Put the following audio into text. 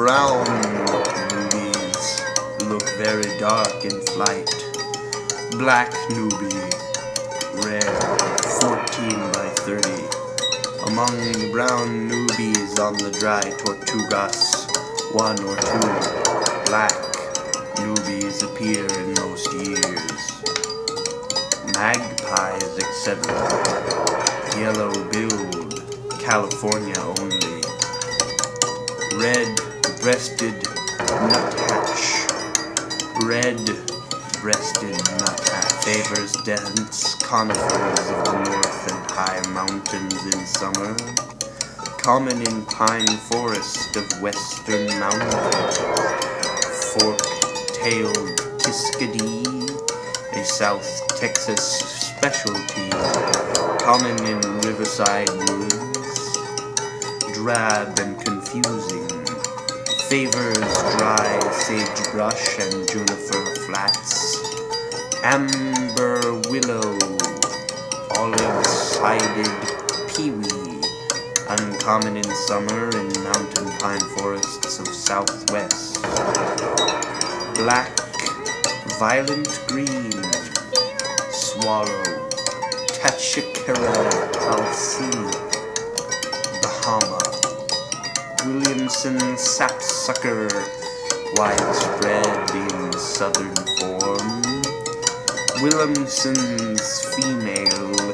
brown newbies look very dark in flight. Black newbie, rare, 14 by 30. Among the brown newbies on the dry Tortugas, 1 or 2 black newbies appear in most years. Magpies, etc. Yellow-billed, California only. Red-breasted nuthatch. Red-breasted nuthatch favors dense conifers of the north and high mountains in summer. Common in pine forest of western mountains. Fork-tailed Tiscadee, a South Texas specialty. Common in riverside woods. Drab and confusing. Favors dry sagebrush and juniper flats. Amber willow, olive-sided peewee, uncommon in summer in mountain pine forests of southwest. Black, violent green, swallow, Tachikara alcini, Bahama. Williamson sapsucker, widespread in southern form. Williamson's female